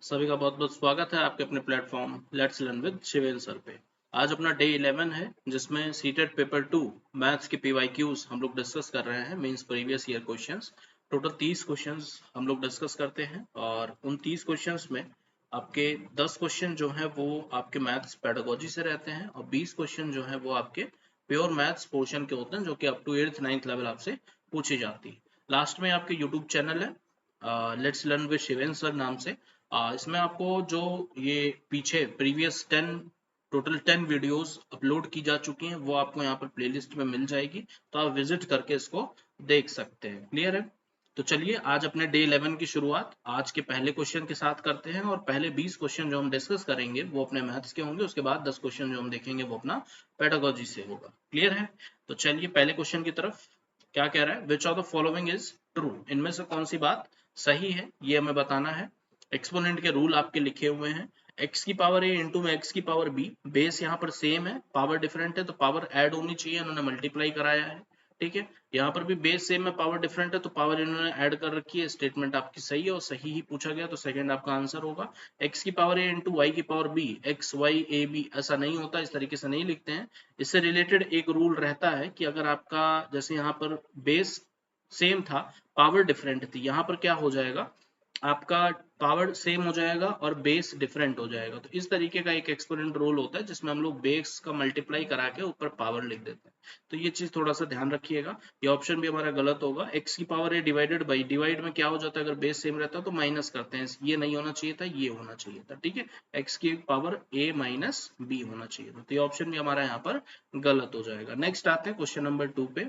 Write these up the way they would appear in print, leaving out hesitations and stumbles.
सभी का बहुत बहुत स्वागत है आपके अपने platform let's learn with Shiven sir पे। आज अपना डे 11 है जिसमें सीटेट पेपर 2 मैथ्स के पीवाईक्यूज हम लोग डिस्कस कर रहे हैं। Means previous year questions. Total 30 questions हम लोग डिस्कस करते हैं और उन 30 क्वेश्चंस में आपके 10 क्वेश्चन जो है वो आपके मैथ्स पेडागोजी से रहते हैं और 20 क्वेश्चन जो है वो आपके प्योर मैथ्स पोर्शन के होते हैं जो कि up to 8th 9th level आपसे पूछी जाती है। लास्ट में आपके यूट्यूब चैनल है let's learn with Shiven sir नाम से। इसमें आपको जो ये पीछे प्रीवियस 10 वीडियोस अपलोड की जा चुकी हैं वो आपको यहाँ पर प्लेलिस्ट में मिल जाएगी, तो आप विजिट करके इसको देख सकते हैं। क्लियर है? तो चलिए आज अपने डे 11 की शुरुआत आज के पहले क्वेश्चन के साथ करते हैं और पहले 20 क्वेश्चन जो हम डिस्कस करेंगे वो अपने मैथ्स के होंगे। उसके बाद 10 क्वेश्चन जो हम देखेंगे वो अपना पेडागोजी से होगा। क्लियर है? तो चलिए पहले क्वेश्चन की तरफ। क्या कह रहा है? विच of the following is true? इनमें से कौन सी बात सही है ये हमें बताना है। एक्सपोनेंट के रूल आपके लिखे हुए हैं। x की पावर a इंटू में x की पावर b, बेस यहाँ पर सेम है, पावर डिफरेंट है तो पावर ऐड होनी चाहिए, इन्होंने मल्टीप्लाई कराया है। ठीक है, यहाँ पर भी बेस सेम है, पावर डिफरेंट है तो पावर इन्होंने ऐड कर रखी है। स्टेटमेंट आपकी सही है और सही ही पूछा गया तो सेकंड आपका आंसर होगा। x की पावर a इंटू वाई की power b, x y a b ऐसा नहीं होता, इस तरीके से नहीं लिखते हैं। इससे रिलेटेड एक रूल रहता है कि अगर आपका जैसे यहाँ पर बेस सेम था, पावर डिफरेंट थी, यहाँ पर क्या हो जाएगा, आपका पावर सेम हो जाएगा और बेस डिफरेंट हो जाएगा। तो इस तरीके का एक एक्सपोनेंट रूल होता है जिसमें हम लोग बेस का मल्टीप्लाई करा के ऊपर पावर लिख देते हैं। तो ये चीज थोड़ा सा ध्यान रखिएगा। ये ऑप्शन भी हमारा गलत होगा। x की power a divided by, divide में क्या हो जाता है, अगर बेस सेम रहता है तो माइनस करते हैं, ये नहीं होना चाहिए था, ये होना चाहिए था। ठीक है, x की पावर a माइनस b होना चाहिए था, तो ये ऑप्शन भी हमारा यहाँ पर गलत हो जाएगा। नेक्स्ट आते हैं क्वेश्चन नंबर 2 पे।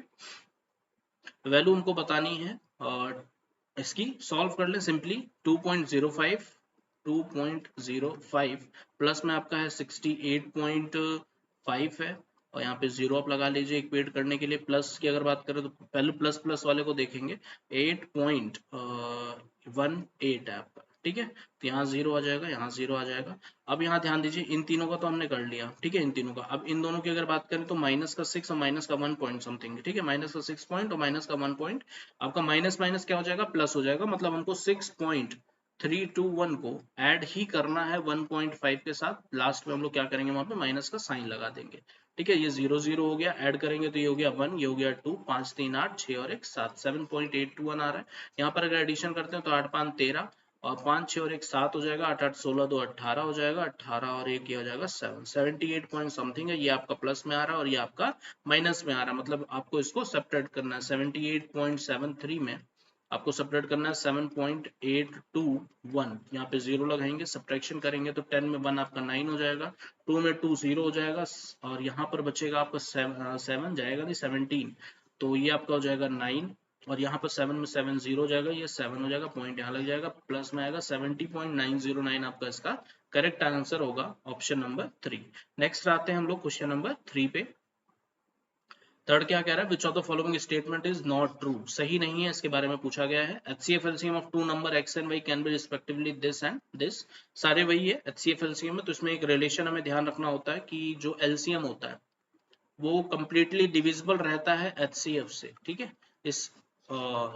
वैल्यू हमको बतानी है और इसकी सॉल्व कर ले सिंपली। 2.05 2.05 प्लस में आपका है 68.5 है और यहाँ पे जीरो आप लगा लीजिए इक्वेट करने के लिए। प्लस की अगर बात करें तो पहले प्लस प्लस वाले को देखेंगे। 8.18 है आपका। ठीक है, तो यहाँ जीरो आ जाएगा, यहाँ जीरो आ जाएगा। अब यहाँ ध्यान दीजिए, इन तीनों का तो हमने कर लिया। ठीक है, इन तीनों का। अब इन दोनों की अगर बात करें तो माइनस का 6 और माइनस का 1 पॉइंट समथिंग। ठीक है, माइनस का 6 पॉइंट और माइनस का 1 पॉइंट। आपका माइनस माइनस क्या हो जाएगा, प्लस हो जाएगा। मतलब हमको 6.321 को ऐड ही करना है 1.5 के साथ। लास्ट में हम लोग क्या करेंगे, वहां पे माइनस का साइन लगा देंगे। ठीक है, ये 0 0 हो गया, ऐड करेंगे तो ये हो गया 1, ये हो गया 2, 5 3 8, 6 और 1 7, 7.821 आ रहा है। यहाँ पर अगर एडिशन करते हैं तो 8 5 13 और 5 6 और 1 7 हो जाएगा, 8 8 16 2 18 हो जाएगा, 18 और 1 ये हो जाएगा 7, 78 पॉइंट समथिंग है। ये आपका प्लस में आ रहा है और ये आपका माइनस में आ रहा है। मतलब आपको इसको सब्ट्रैक्ट करना है। 78.73 में आपको सब्ट्रैक्ट करना है 7.821। यहाँ पे जीरो लगाएंगे, सब्ट्रैक्शन करेंगे तो 10 में 1 आपका 9 हो जाएगा, 2 में 2 0 हो जाएगा और यहाँ पर बचेगा आपका 7 जाएगा नहीं 17, तो ये आपका हो जाएगा 9 और यहाँ पर 7 में 7 0 हो जाएगा, ये 7 हो जाएगा, पॉइंट यहाँ लग जाएगा, प्लस में आएगा 70.909 आपका इसका करेक्ट आंसर होगा, ऑप्शन नंबर 3। नेक्स्ट आते हैं हम लोग क्वेश्चन नंबर 3 पे। थर्ड क्या कह रहा है, विच of the following statement is not true? सही नहीं है, इसके बारे में पूछा गया है। HCF LCM of two number x and y can be respectively this and this. सारे वही है HCF LCM में। तो इसमें एक रिलेशन हमें ध्यान रखना होता है कि जो LCM होता है वो कंप्लीटली डिविजिबल रहता है HCF से। ठीक है, इस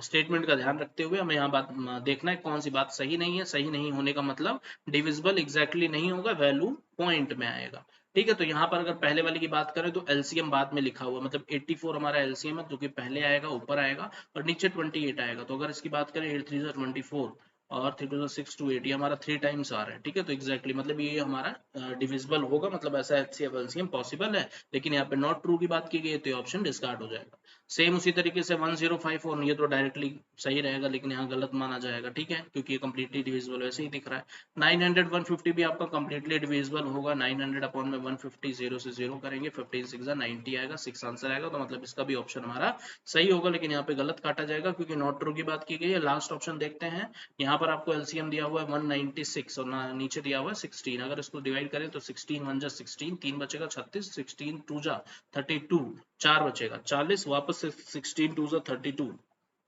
स्टेटमेंट का ध्यान रखते हुए हमें यहाँ बात देखना है कौन सी बात सही नहीं है। सही नहीं होने का मतलब डिविजिबल एग्जैक्टली नहीं होगा, वैल्यू पॉइंट में आएगा। ठीक है, तो यहाँ पर अगर पहले वाले की बात करें तो LCM बाद में लिखा हुआ, मतलब 84 हमारा LCM है जो कि पहले आएगा, ऊपर आएगा और नीचे 28 आएगा। तो अगर इसकी बात करें 8 3 24 और 3 2 6 2 8, ये हमारा 3 टाइम्स आ रहा है। ठीक है, तो एग्जैक्टली मतलब ये हमारा डिविजिबल होगा, मतलब ऐसा HCF LCM पॉसिबल है। लेकिन यहाँ पे नॉट ट्रू की बात की गई है तो ये ऑप्शन डिस्कार्ड हो जाएगा। सेम उसी तरीके से 1054 ये तो डायरेक्टली सही रहेगा लेकिन यहाँ गलत माना जाएगा। ठीक है, क्योंकि ये कंप्लीटली डिविजिबल वैसे ही दिख रहा है। 900 150 भी आपका कंप्लीटली डिविजिबल होगा। 900 अपॉन में 150, 0 से 0 करेंगे, 15 6 90 आएगा, 6 आंसर आएगा। तो मतलब इसका भी ऑप्शन हमारा सही होगा, लेकिन यहाँ पे गलत काटा जाएगा क्योंकि नॉट ट्रू की बात की गई है। लास्ट ऑप्शन देखते हैं, यहाँ पर आपको LCM दिया हुआ है 196 और नीचे दिया हुआ है 16। अगर इसको डिवाइड करें तो 16 1 जा 16, 3 बचेगा 36, 16 2 जा 32, 4 बचेगा 40, वापस से 16 2 जा 32,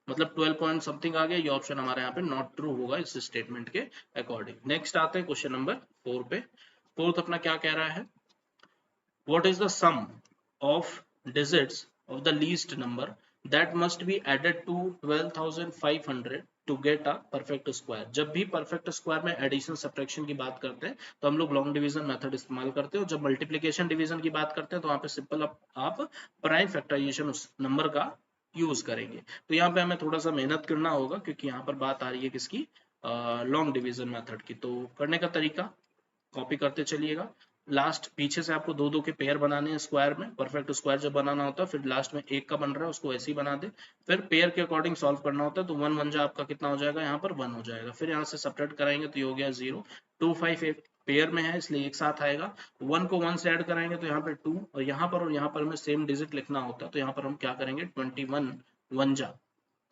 मतलब 12 पॉइंट समथिंग आ गया। ये ऑप्शन हमारे यहाँ पे नॉट ट्रू होगा इस स्टेटमेंट के अकॉर्डिंग। नेक्स्ट आते हैं क्वेश्चन नंबर 4 पे। फोर्थ अपना क्या कह रहा है, what is the sum of digits of the least number that must be added to 12,500 to get a perfect square. जब भी परफेक्ट स्क्वायर में एडिशन सब्ट्रैक्शन की बात करते हैं तो हम लोग लॉन्ग डिवीजन मेथड इस्तेमाल करते हैं, और जब मल्टीप्लिकेशन डिवीजन की बात करते हैं तो वहाँ पे सिंपल आप प्राइम फैक्टराइजेशन उस नंबर का यूज करेंगे। तो यहाँ पे हमें थोड़ा सा मेहनत करना होगा क्योंकि यहाँ पर बात आ रही है किसकी, लॉन्ग डिवीजन मेथड की। तो करने का तरीका कॉपी करते चलिएगा। लास्ट पीछे से आपको दो दो के पेयर बनाने हैं स्क्वायर में, परफेक्ट स्क्वायर जब बनाना होता है फिर लास्ट में एक का बन रहा है उसको ऐसे ही बना दे, फिर पेयर के अकॉर्डिंग सॉल्व करना होता है। तो 1 1 जा आपका कितना हो जाएगा, यहाँ पर 1 हो जाएगा। फिर यहाँ से सब्ट्रैक्ट कराएंगे तो ये हो गया 0, 2 5 एक पेयर में है इसलिए एक साथ आएगा। 1 को 1 से ऐड कराएंगे तो यहाँ पर 2, और यहाँ पर हमें सेम डिजिट लिखना होता है तो यहाँ पर हम क्या करेंगे 21 1 जा,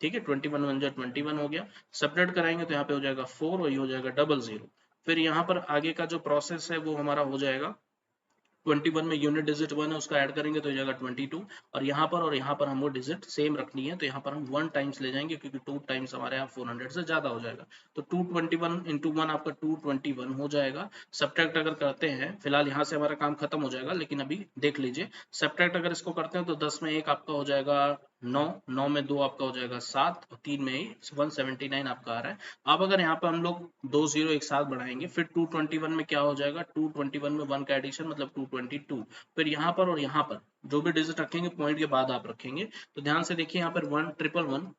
ठीक है 21 1 जा 21 हो गया। सब्ट्रैक्ट कराएंगे तो यहाँ पे हो जाएगा 4 और ये हो जाएगा 00। फिर यहाँ पर आगे का जो प्रोसेस है वो हमारा हो जाएगा 21 में यूनिट डिजिट 1 है उसका ऐड करेंगे तो हो जाएगा 22, और यहाँ पर हम वो डिजिट सेम रखनी है तो यहाँ पर हम 1 टाइम्स ले जाएंगे क्योंकि 2 टाइम्स हमारे यहाँ 400 से ज्यादा हो जाएगा। तो 221 इंटू 1 आपका 221 हो जाएगा। सब्ट्रैक्ट अगर करते हैं, फिलहाल यहाँ से हमारा काम खत्म हो जाएगा लेकिन अभी देख लीजिए, सब्ट्रैक्ट अगर इसको करते हैं तो 10 में 1 आपका हो जाएगा 9, 9 में 2 आपका हो जाएगा 7, और 3 में 179 आपका आ रहा है। अब अगर यहाँ पे हम लोग 2 0 एक साथ बढ़ाएंगे फिर 221 में क्या हो जाएगा, 221 में 1 का एडिशन मतलब 222। फिर यहाँ पर और यहाँ पर जो भी डिजिट रखेंगे पॉइंट के बाद आप रखेंगे। तो ध्यान से देखिए यहाँ पर 1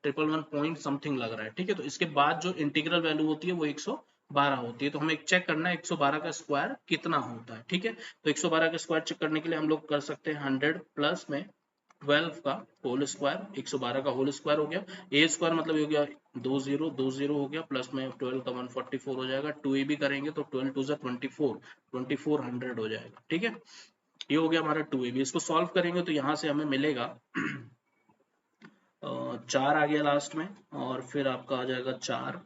1 पॉइंट समथिंग लग रहा है, ठीक है। तो इसके बाद जो इंटीग्रल वैल्यू होती है वो 112 होती है। तो हमें चेक करना है 112 का स्क्वायर कितना होता है, ठीक है। तो 112 का स्क्वायर चेक करने के लिए हम लोग कर सकते हैं 100 प्लस में 12 का होल स्क्वायर, 112 का होल स्क्वायर हो गया। ए स्क्वायर मतलब हो गया 20 हो गया, प्लस में 12 का 144 हो जाएगा। 2a भी करेंगे तो 12 2 24 2400 हो जाएगा, ठीक है। ये हो गया हमारा 2a भी। इसको सॉल्व करेंगे तो यहाँ से हमें मिलेगा 4 आ गया लास्ट में, और फिर आपका आ जाएगा 4,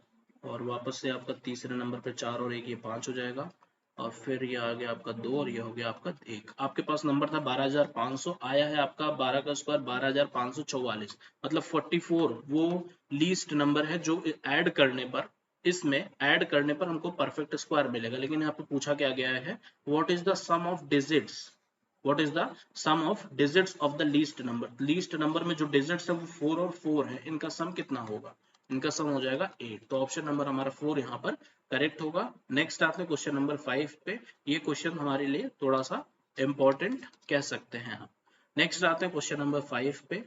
और वापस से आपका तीसरे नंबर पे 4 और 1 ये 5 हो जाएगा, और फिर ये आ गया आपका 2 और ये हो गया आपका 1। आपके पास नंबर था 12500, आया है आपका 12 का स्क्वायर 12544, मतलब 44 वो लीस्ट नंबर है जो ऐड करने पर, इसमें ऐड करने पर हमको परफेक्ट स्क्वायर मिलेगा। लेकिन यहाँ पे पूछा क्या गया है, what is the sum of digits, what is the sum of digits of the least number. Least number में जो डिजिट्स है वो 4 और 4 है, इनका सम कितना होगा, इनका सम हो जाएगा 8। तो ऑप्शन नंबर हमारा 4 यहाँ पर करेक्ट होगा। नेक्स्ट आते हैं क्वेश्चन नंबर 5 पे। ये क्वेश्चन हमारे लिए थोड़ा सा इंपॉर्टेंट कह सकते हैं आप। नेक्स्ट आते हैं क्वेश्चन नंबर 5 पे।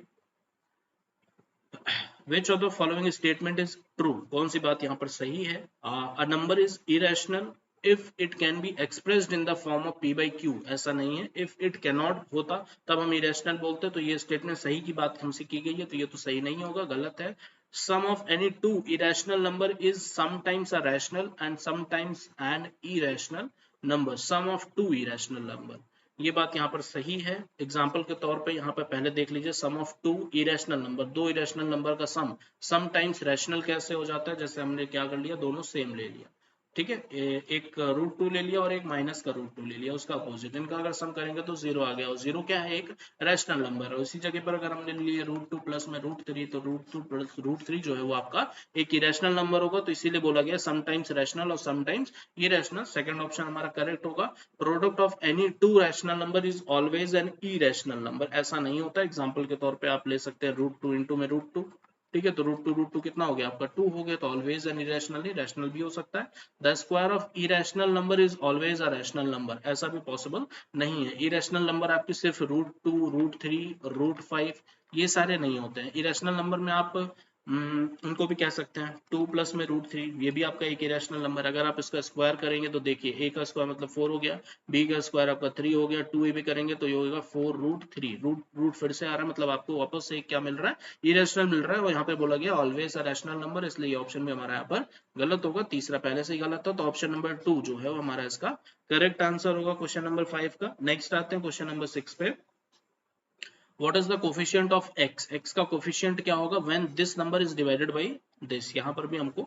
Which of the following statement is true? कौन सी बात यहाँ पर सही है? A number is irrational if it can be expressed in the form of p by q। ऐसा नहीं है, if it cannot होता तब हम irrational बोलते। तो ये स्टेटमेंट सही की बात हमसे की गई है तो ये तो सही नहीं होगा, गलत है। Sum of any two irrational number is sometimes a rational and sometimes an irrational number। Sum of two irrational number, ये बात यहाँ पर सही है। एग्जाम्पल के तौर पे यहाँ पर पहले देख लीजिए, सम ऑफ टू इरेशनल नंबर, दो इरेशनल नंबर का सम समटाइम्स रैशनल कैसे हो जाता है, जैसे हमने क्या कर लिया, दोनों सेम ले लिया, ठीक है। एक √2 ले लिया और एक माइनस का √2 ले लिया, उसका अपोजिट, इनका अगर सम करेंगे तो 0 आ गया। और 0 क्या है, एक रैशनल नंबर है। उसी जगह पर अगर हमने लिए √2 प्लस में √3 तो √2 प्लस √3 जो है वो आपका एक इरेशनल नंबर होगा। तो इसीलिए बोला गया समटाइम्स रैशनल और समटाइम्स इरेशनल। सेकंड ऑप्शन हमारा करेक्ट होगा। Product of any two rational number is always an irrational number, ऐसा नहीं होता। एग्जांपल के तौर पे आप ले सकते हैं √2 इंटू में √2, ठीक है। तो √2 कितना हो गया आपका 2 हो गया, तो ऑलवेज एन इरेशनल, रैशनल भी हो सकता है। The square of irrational number is always a rational number, ऐसा भी पॉसिबल नहीं है। इरेशनल नंबर आपकी सिर्फ √2 √3 √5 ये सारे नहीं होते हैं। इरेशनल नंबर में आप उनको भी कह सकते हैं 2 प्लस में √3, ये भी आपका एक इरेशनल नंबर। अगर आप इसका स्क्वायर करेंगे तो देखिए a का स्क्वायर मतलब 4 हो गया, b का स्क्वायर आपका 3 हो गया, 2a भी करेंगे तो ये होगा 4√3। रूट फिर से आ रहा है, मतलब आपको वापस से क्या मिल रहा है, इरेशनल मिल रहा है। और यहाँ पे बोला गया ऑलवेज अ रैशनल नंबर, इसलिए ऑप्शन में हमारा यहाँ पर गलत होगा। तीसरा पहले से ही गलत था, तो ऑप्शन नंबर 2 जो है वो हमारा इसका करेक्ट आंसर होगा क्वेश्चन नंबर 5 का। नेक्स्ट आते हैं क्वेश्चन नंबर 6 पे। What is the coefficient of x? x का कोफिशिएंट क्या होगा when this number is divided by this? यहाँ पर भी हमको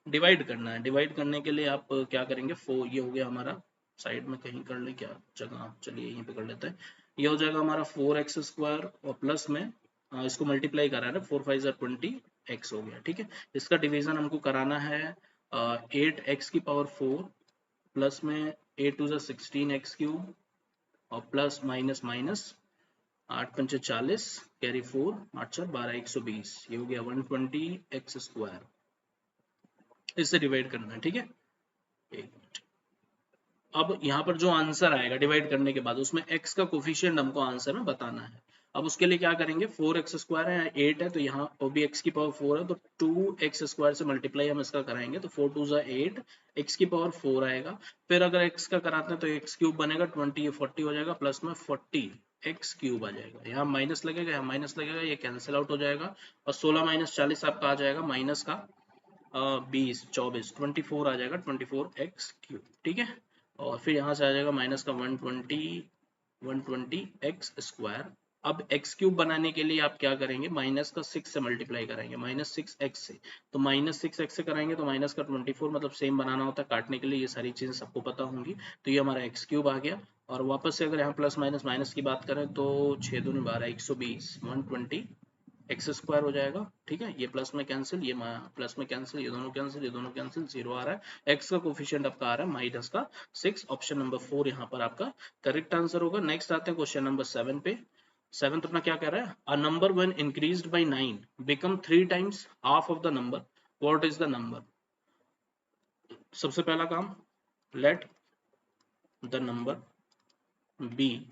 डिवाइड करना है। डिवाइड करने के लिए आप क्या करेंगे, 4, ये हो गया हमारा, साइड में कहीं कर ले क्या जगह, चलिए यहीं पे कर लेते हैं। ये हो जाएगा हमारा 4x² और प्लस में इसको मल्टीप्लाई करा है, 4 5 20x हो गया, ठीक है। इसका डिवीजन हमको कराना है 8x की पावर 4 प्लस में 8 2 16x³ और प्लस माइनस माइनस 8 पंचे 40 कैरी 4 8 4 12 120, ये हो गया 120x²। इससे डिवाइड करना है, ठीक है। एक मिनट। अब यहाँ पर जो आंसर आएगा डिवाइड करने के बाद उसमें x का कोफिशिएंट हमको आंसर में बताना है। अब उसके लिए क्या करेंगे, 4x स्क्वायर है 8 है तो यहाँ वो भी x की पावर 4 है तो 2x स्क्वायर से मल्टीप्लाई हम इसका कराएंगे तो 4 2 8, x की पावर 4 आएगा। फिर अगर x का कराते हैं तो x क्यूब बनेगा 20, ये 40 हो जाएगा, प्लस में 40 x क्यूब आ जाएगा, यहाँ माइनस लगेगा, यहाँ माइनस लगेगा, ये कैंसिल आउट हो जाएगा और 16 माइनस 40 आपका आ जाएगा माइनस का 20 24 24 आ जाएगा 24x क्यूब, ठीक है। और फिर यहाँ से आ जाएगा माइनस का 120 एक्स स्क्वायर। अब एक्स क्यूब बनाने के लिए आप क्या करेंगे, माइनस का 6 से मल्टीप्लाई कराएंगे, माइनस 6x से, तो माइनस 6x से कराएंगे तो माइनस का 24, मतलब सेम बनाना होता है काटने के लिए, ये सारी चीजें सबको पता होंगी। तो ये हमारा एक्स क्यूब आ गया। और वापस से अगर यहाँ प्लस माइनस माइनस की बात करें तो 6 दूनी 12 120 120 एक्स स्क्वायर हो जाएगा, ठीक है। ये प्लस में कैंसिल, ये प्लस में कैंसिल, ये दोनों कैंसिल, ये दोनों कैंसिल, जीरो आ रहा है। एक्स का कोफिशिएंट आपका आ रहा है माइनस का 6, ऑप्शन नंबर 4 यहाँ पर आपका करेक्ट आंसर होगा। नेक्स्ट आते हैं क्वेश्चन नंबर 7 पे। 7 अपना क्या कह रहा है, a number when increased by 9 become 3 times half of the number, what is the number. सबसे पहला काम, let the number be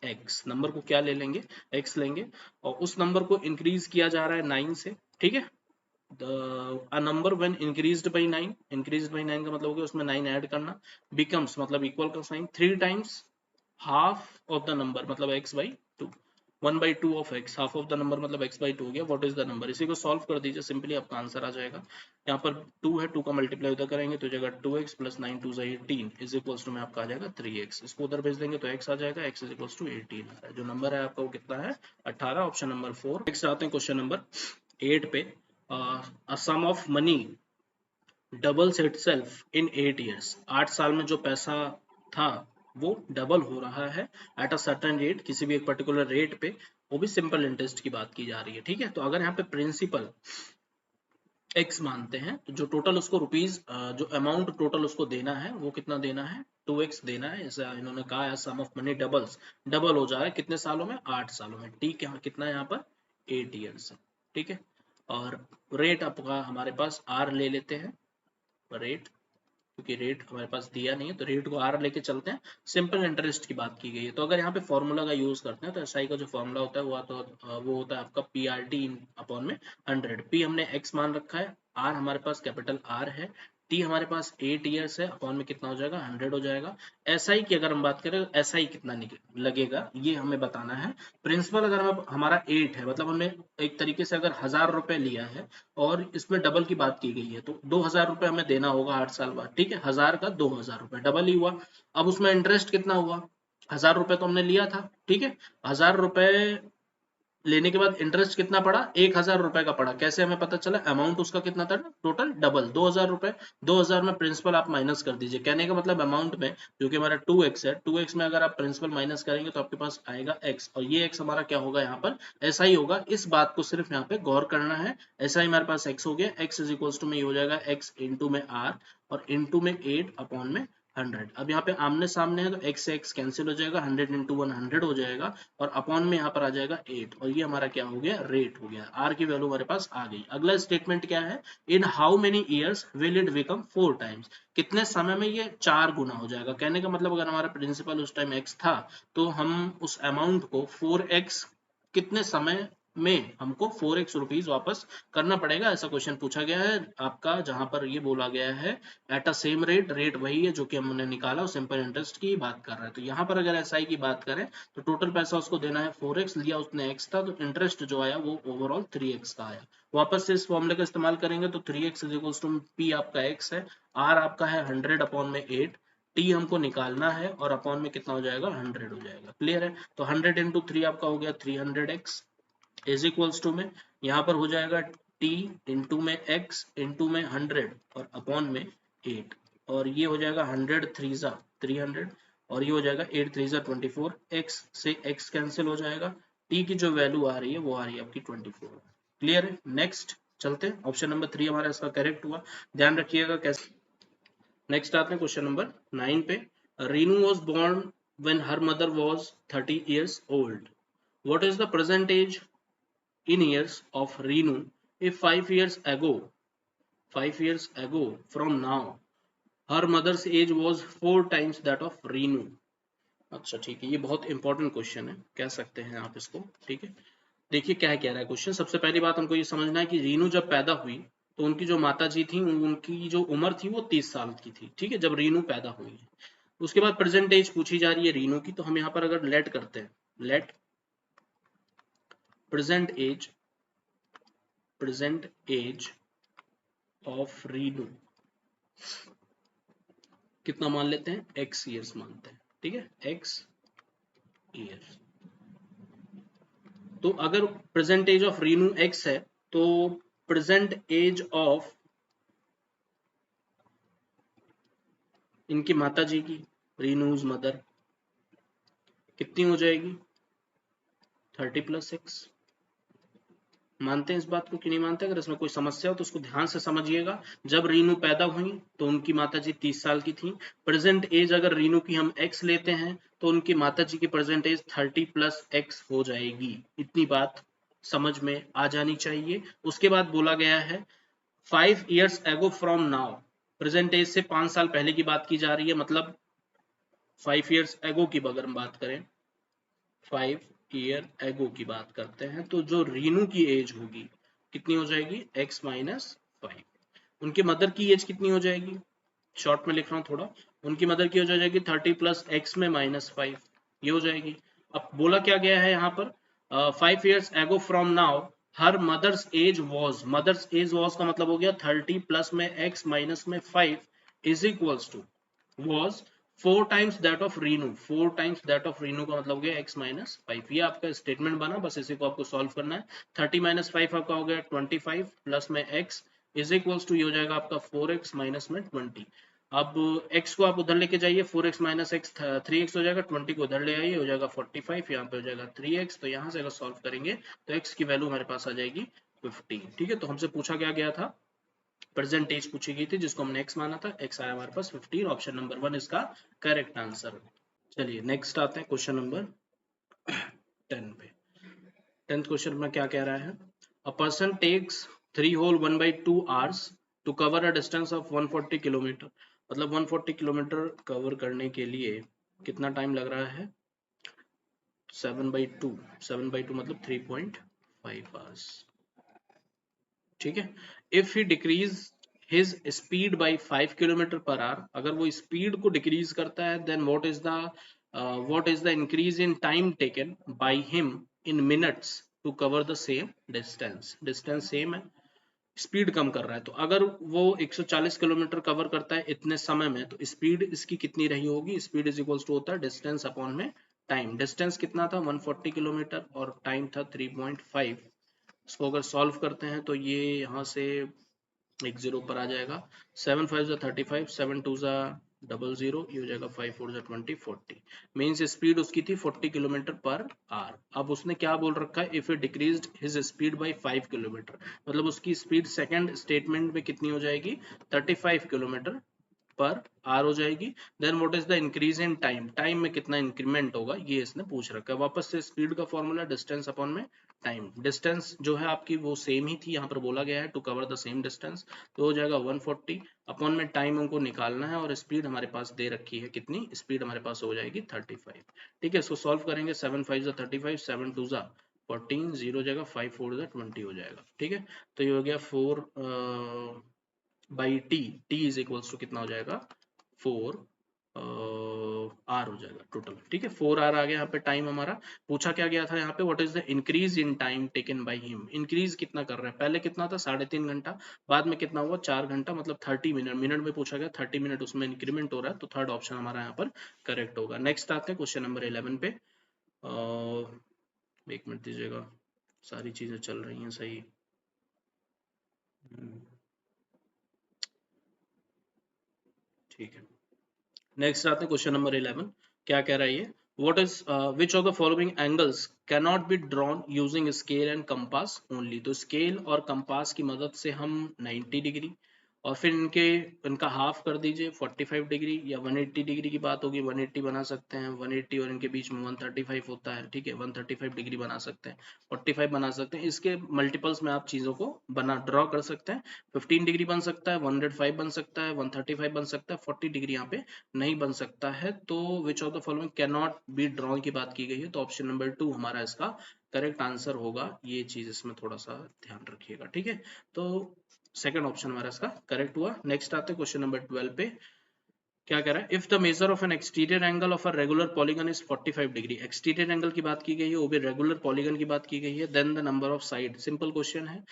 x, number को क्या ले लेंगे, एक्स लेंगे, और उस नंबर को इंक्रीज किया जा रहा है 9 से, ठीक है। a number when increased by 9, increased by 9 का मतलब हो गया उसमें 9 ऐड करना, becomes मतलब इक्वल का sign 3 times half of the number मतलब x by 2, 1 by 2 of x, half of the number मतलब x by 2 हो गया, व्हाट इज द नंबर। इसी को सॉल्व कर दीजिए, सिंपली आपका आंसर आ जाएगा। यहाँ पर 2 है, 2 का मल्टीप्लाई उधर करेंगे तो जगह 2x plus 9 2 18 is equals to में आपका आ जाएगा 3x, इसको उधर भेज देंगे तो x आ जाएगा, x इज इक्वल्स टू 18 आ रहा है। जो नंबर है आपका वो कितना है, 18, ऑप्शन नंबर 4। नेक्स्ट आते हैं क्वेश्चन नंबर 8 पे। a sum of money doubles itself in 8 years, 8 साल में जो पैसा था वो डबल हो रहा है एट अ सर्टेन रेट, किसी भी एक पर्टिकुलर रेट पे, वो भी सिंपल इंटरेस्ट की बात की जा रही है, ठीक है। तो अगर यहाँ पे प्रिंसिपल x मानते हैं तो जो टोटल उसको रुपीज, जो अमाउंट टोटल उसको देना है वो कितना देना है, 2x देना है। ऐसा इन्होंने कहा है सम ऑफ मनी डबल्स, डबल हो जा रहा है कितने सालों में, 8 सालों में, ठीक है। कितना है यहाँ पर 8 ईयर्स, ठीक है। और रेट आपका हमारे पास r ले लेते हैं, रेट, क्योंकि रेट हमारे पास दिया नहीं है तो रेट को r लेके चलते हैं, सिंपल इंटरेस्ट की बात की गई है। तो अगर यहाँ पे फॉर्मूला का यूज करते हैं तो एसआई का जो फॉर्मूला होता है वो होता है आपका पी आर टी अपॉन में 100, पी हमने x मान रखा है, r हमारे पास कैपिटल R है, t हमारे पास 8 ईयर्स है, अपॉन में कितना हो जाएगा 100 हो जाएगा। एसआई की अगर हम बात करें तो एसआई कितना लगेगा ये हमें बताना है। प्रिंसिपल अगर हमारा 8 है, मतलब हमने एक तरीके से अगर 1000 रुपए लिया है और इसमें डबल की बात की गई है तो 2000 रुपए हमें देना होगा 8 साल बाद, ठीक है। 1000 का 2000 रुपए डबल ही हुआ। अब उसमें इंटरेस्ट कितना हुआ, 1000 रुपए तो हमने लिया था, ठीक है। 1000 रुपए लेने के बाद इंटरेस्ट कितना पड़ा, 1000 रुपए का पड़ा। कैसे हमें पता चला, अमाउंट उसका कितना था, टोटल डबल 2000 रुपए। 2000 में प्रिंसिपल आप माइनस कर दीजिए, कहने का मतलब अमाउंट में जो कि हमारा 2x है, 2x में अगर आप प्रिंसिपल माइनस करेंगे तो आपके पास आएगा x, और ये x हमारा क्या होगा, यहाँ पर SI होगा। इस बात को सिर्फ यहाँ पे गौर करना है। SI हमारे पास x हो गया, x इज इक्वल्स टू में ये हो जाएगा x इंटू में r और इंटू में 8 अपॉन में 100। अब यहाँ पे आमने सामने है तो x से x कैंसिल हो जाएगा, 100 इंटू 100 हो जाएगा और अपॉन में यहाँ पर आ जाएगा 8, और ये हमारा क्या हो गया, रेट हो गया। r की वैल्यू हमारे पास आ गई। अगला स्टेटमेंट क्या है, in how many years will it become 4 times, कितने समय में ये 4 गुना हो जाएगा। कहने का मतलब अगर हमारा प्रिंसिपल उस टाइम x था तो हम उस अमाउंट को 4x कितने समय में हमको 4x रुपीज वापस करना पड़ेगा, ऐसा क्वेश्चन पूछा गया है आपका, जहां पर ये बोला गया है at a same rate, rate वही है जो कि हमने निकाला और सिंपल इंटरेस्ट की बात कर रहा है। तो यहाँ पर अगर एसआई की बात करें तो टोटल पैसा उसको देना है 4x, लिया उसने x था तो इंटरेस्ट जो आया वो ओवरऑल 3x का आया। वापस से इस फॉर्मूले का इस्तेमाल करेंगे तो 3x is equals to p आपका x है, r आपका है 100 अपॉन में 8, t हमको निकालना है और अपॉन में कितना हो जाएगा 100 हो जाएगा, क्लियर है। तो 100 इंटू 3 आपका हो गया 300x इज इक्वल्स टू में यहाँ पर हो जाएगा t इंटू में x इंटू में 100 और अपॉन में 8, और ये हो जाएगा 100 3 300 और ये हो जाएगा 8 3 24, x से x कैंसिल हो जाएगा, t की जो वैल्यू आ रही है वो आ रही है आपकी 24। क्लियर है। नेक्स्ट चलते हैं, ऑप्शन नंबर 3 हमारा इसका करेक्ट हुआ, ध्यान रखिएगा कैसे। नेक्स्ट आते हैं क्वेश्चन नंबर 9 पे। Renu was born when her mother was 30 years old, what is the present age in years of Renu if 5 years ago 5 years ago from now her mother's age was 4 times that of Renu. अच्छा ठीक है, ये बहुत important question है, कह सकते हैं आप इसको। ठीक है, देखिए क्या कह रहा है क्वेश्चन। सबसे पहली बात हमको ये समझना है कि रीनू जब पैदा हुई तो उनकी जो माता जी थी उनकी जो उम्र थी वो 30 साल की थी। ठीक है, जब रीनू पैदा हुई है। उसके बाद प्रेजेंट एज पूछी जा रही है रीनू की, तो हम यहाँ पर अगर लेट करते हैं, let present age of Renu कितना मान लेते हैं, x ईयर्स मानते हैं। ठीक है, x ईयर्स। तो अगर present age of Renu x है तो प्रेजेंट एज ऑफ इनकी माता जी की, रीनूज मदर, कितनी हो जाएगी, 30 + 6। मानते हैं इस बात को कि नहीं मानते? अगर इसमें कोई समस्या हो तो उसको ध्यान से समझिएगा। जब रीनू पैदा हुई तो उनकी माताजी 30 साल की थी। प्रेजेंट एज अगर रीनू की हम x लेते हैं तो उनकी माताजी की प्रेजेंट एज 30 + x हो जाएगी। इतनी बात समझ में आ जानी चाहिए। उसके बाद बोला गया है 5 years ago from now, present age से 5 साल पहले की बात की जा रही है, मतलब 5 years ago की अगर हम बात करें, 5 year ago की बात करते हैं, तो जो रीनू की एज होगी कितनी हो जाएगी, x - 5। उनके मदर की एज कितनी हो जाएगी, शॉर्ट में लिख रहा हूं थोड़ा, उनकी मदर की हो जाएगी 30 + x में -5, ये हो जाएगी। अब बोला क्या गया है यहाँ पर, 5 years ago from now her mother's age was, mother's age was का मतलब हो गया 30 प्लस में x माइनस में 5 is equals to was 4 times that of Renu. 4 times that of Renu का मतलब हो गया x - 5। ये आपका स्टेटमेंट बना, बस इसी को आपको सॉल्व करना है। 30 - 5 आपका हो गया 25 प्लस में x इज इक्वल्स टू, ये हो जाएगा आपका 4x माइनस में 20। अब x को आप उधर लेके जाइए, 4x माइनस x 3x हो जाएगा, 20 को उधर ले आइए, हो जाएगा 45, यहाँ पे हो जाएगा 3x। तो यहाँ से अगर सॉल्व करेंगे तो x की वैल्यू हमारे पास आ जाएगी 15। ठीक है, तो हमसे पूछा गया था, प्रेजेंट एज पूछी गई थी जिसको हमने x माना था, x आया हमारे पास 15। ऑप्शन नंबर 1 इसका करेक्ट आंसर। चलिए नेक्स्ट आते हैं क्वेश्चन नंबर 10 पे। 10th क्वेश्चन में क्या कह रहा है, a person takes 3 whole 1/2 hours to cover a distance of 140 kilometre. मतलब 140 किलोमीटर कवर करने के लिए कितना टाइम लग रहा है, 7/2। 7/2 मतलब 3.5 hours। ठीक है, if he decrease his speed by 5 kilometre per hour, अगर वो स्पीड को डिक्रीज करता है, then what is the increase in time taken by him in minutes to cover the same distance. Distance same है, speed कम कर रहा है, तो अगर वो 140 किलोमीटर कवर करता है इतने समय में, तो स्पीड इसकी कितनी रही होगी, स्पीड इज इक्वल्स टू होता है डिस्टेंस अपॉन में टाइम। डिस्टेंस कितना था, 140 किलोमीटर और टाइम था 3.5। इसको अगर सॉल्व करते हैं तो ये यहाँ से एक जीरो पर आ जाएगा, 7 5 जा 35, 7 2 जा 00, ये हो जाएगा 5 4 जा 20, 40। मीन्स स्पीड उसकी थी 40 किलोमीटर पर आवर। अब उसने क्या बोल रखा है, if it decreased his speed by 5 kilometre, मतलब उसकी स्पीड सेकंड स्टेटमेंट में कितनी हो जाएगी, 35 किलोमीटर पर आर हो जाएगी। Then what is the increase in time, time में कितना इंक्रीमेंट होगा, ये इसने पूछ रखा है। वापस से स्पीड का फॉर्मूला डिस्टेंस अपॉन में टाइम। डिस्टेंस जो है आपकी वो सेम ही थी, यहाँ पर बोला गया है to cover the same distance, तो हो जाएगा 140 अपॉन में टाइम हमको निकालना है, और स्पीड हमारे पास दे रखी है कितनी, स्पीड हमारे पास हो जाएगी 35। ठीक है, इसको सॉल्व करेंगे, 7 5 जा 35, 7 2 जा 14, 0 जाएगा, 5 4 जा 20 हो जाएगा। ठीक है, तो ये हो गया 4 by t, t is equals to कितना हो जाएगा, 4 आर हो जाएगा टोटल। ठीक है, 4 आर आ गया यहाँ पे टाइम हमारा। पूछा क्या गया था यहाँ पे, what is the increase in time taken by him. Increase कितना कर रहे हैं, पहले कितना था 3.5 घंटा, बाद में कितना हुआ 4 घंटा, मतलब 30 मिनट। मिनट में पूछा गया, 30 मिनट उसमें इंक्रीमेंट हो रहा है, तो थर्ड ऑप्शन हमारा यहाँ पर करेक्ट होगा। नेक्स्ट आते हैं क्वेश्चन नंबर 11 पे। एक मिनट दीजिएगा, सारी चीजें चल रही हैं सही। ठीक है, नेक्स्ट आते हैं क्वेश्चन नंबर 11। क्या कह रहा है ये, what is which of the following angles can not be drawn using scale and compass only. तो स्केल और कंपास की मदद से हम 90 डिग्री और फिर इनका हाफ कर दीजिए 45 डिग्री, या 180 डिग्री की बात होगी 180 बना सकते हैं, 180 और इनके बीच में 135 होता है, ठीक है 135 डिग्री बना सकते हैं, 45 बना सकते हैं। इसके मल्टीपल्स में आप चीजों को ड्रॉ कर सकते हैं। 15 डिग्री बन सकता है, 105 बन सकता है, 135 बन सकता है, 40 डिग्री यहाँ पे नहीं बन सकता है। तो विच of the following can not be drawn की बात की गई है, तो ऑप्शन नंबर 2 हमारा इसका करेक्ट आंसर होगा। ये चीज इसमें थोड़ा सा ध्यान रखिएगा, ठीक है। तो सेकंड ऑप्शन हमारा इसका करेक्ट हुआ। नेक्स्ट आते हैं क्वेश्चन नंबर 12 पे। क्या कह रहा है, if the measure of N exterior angle of a regular polygon is 45 degree, exterior angle की बात की गई है, वो भी रेगुलर पॉलीगन की बात की गई है, then the number of side, simple question है।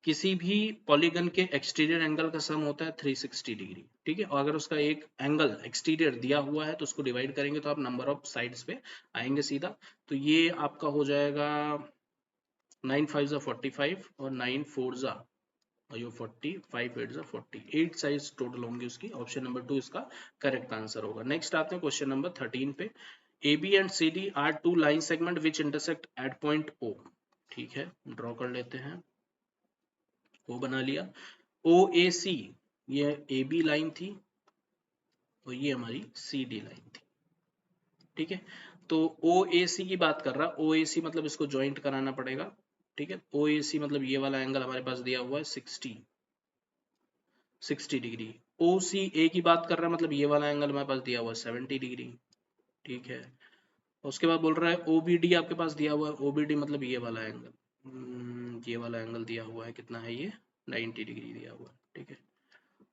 किसी भी पॉलीगन के एक्सटीरियर एंगल का सम होता है 360 डिग्री, ठीक है। और अगर उसका एक एंगल एक्सटीरियर दिया हुआ है तो उसको डिवाइड करेंगे तो आप नंबर ऑफ साइड्स पे आएंगे सीधा। तो ये आपका हो जाएगा 9 5 45 और 9 4 और ये 40, 5 8 40, 8 साइज टोटल होंगी उसकी। ऑप्शन नंबर 2 इसका करेक्ट आंसर होगा। नेक्स्ट आते हैं क्वेश्चन नंबर 13 पे। AB and CD are two line segment which intersect at point O, ठीक है ड्रॉ कर लेते हैं। O बना लिया। OAC ये AB लाइन थी और ये हमारी CD लाइन थी, ठीक है। तो OAC की बात कर रहा, OAC मतलब इसको ज्वाइंट कराना पड़ेगा, ठीक है। OAC मतलब ये वाला एंगल हमारे पास दिया हुआ है 60 डिग्री। OCA की बात कर रहा है, मतलब ये वाला एंगल हमारे पास दिया हुआ है 70 डिग्री, ठीक है। उसके बाद बोल रहा है OBD आपके पास दिया हुआ है, OBD मतलब ये वाला एंगल, ये वाला एंगल दिया हुआ है, कितना है ये 90 डिग्री दिया हुआ है, ठीक है।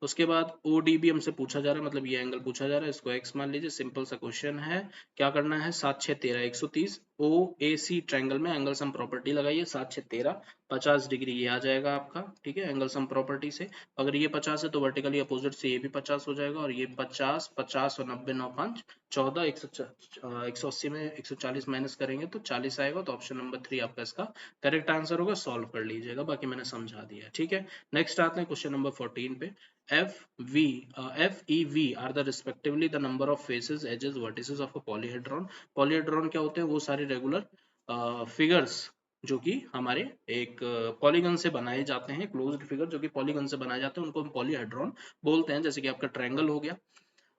उसके बाद ODB हमसे पूछा जा रहा है, मतलब ये एंगल पूछा जा रहा है, इसको x मान लीजिए। सिंपल सा क्वेश्चन है। क्या करना है, 7 6 13 130। OAC ट्रायंगल में एंगल सम प्रॉपर्टी लगाइए, 7 6 13 50 डिग्री ये आ जाएगा आपका, ठीक है। एंगल सम प्रॉपर्टी से अगर ये 50 है तो वर्टिकली अपोजिट से ये भी 50 हो जाएगा, और ये 50 50 और 90 9 5 14 180 में 140 माइनस करेंगे तो 40 आएगा। तो ऑप्शन नंबर 3 आपका इसका करेक्ट आंसर होगा। सॉल्व कर लीजिएगा, बाकी मैंने समझा दिया, ठीक है। नेक्स्ट आते हैं क्वेश्चन नंबर 14 पे। F, E, V are the respectively the number of faces, edges, vertices of a polyhedron. Polyhedron क्या होते हैं, वो सारे रेगुलर फिगर्स जो कि हमारे एक पॉलीगन से बनाए जाते हैं, क्लोज्ड फिगर जो कि पॉलीगन से बनाए जाते हैं, उनको हम पॉलीहेड्रॉन बोलते हैं। जैसे कि आपका ट्रायंगल हो गया,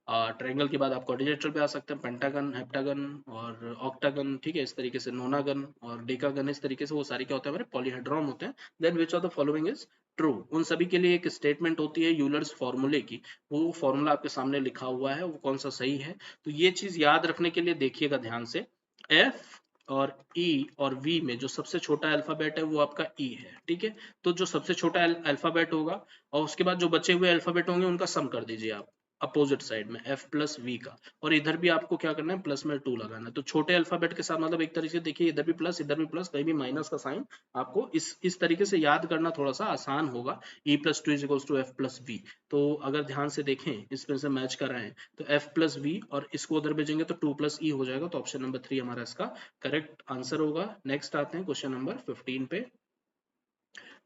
ट्रायंगल के बाद आप क्वाड्रिलेटरल पे आ सकते हैं, पेंटागन, हेप्टागन और ऑक्टागन, ठीक है। इस तरीके से नोनागन और डेकागन, इस तरीके से वो सारे क्या होते हैं, हमारे पॉलीहेड्रॉन होते हैं। Then which of the following is true, उन सभी के लिए एक स्टेटमेंट होती है यूलर्स फॉर्मूले की, वो फॉर्मूला आपके सामने लिखा हुआ है, वो कौन सा सही है। तो ये चीज याद रखने के लिए देखिएगा ध्यान से, एफ और ई और वी में जो सबसे छोटा अल्फाबेट है वो आपका ई है, ठीक है। तो जो सबसे छोटा अल्फाबेट होगा और उसके बाद जो बचे हुए अल्फाबेट होंगे उनका सम कर दीजिए आप अपोजिट साइड में, f प्लस वी का, और इधर भी आपको क्या करना है, प्लस में 2 लगाना है। तो छोटे अल्फाबेट के साथ मतलब एक तरीके से देखिए, इधर भी प्लस इधर भी प्लस, कहीं भी माइनस का साइन आपको इस तरीके से याद करना थोड़ा सा आसान होगा। e plus two is equals to f plus v. तो अगर ध्यान से देखें इसमें से मैच कर रहे हैं तो f प्लस वी और इसको उधर भेजेंगे तो 2 प्लस ई हो जाएगा। तो ऑप्शन नंबर 3 हमारा इसका करेक्ट आंसर होगा। नेक्स्ट आते हैं क्वेश्चन नंबर 15 पे।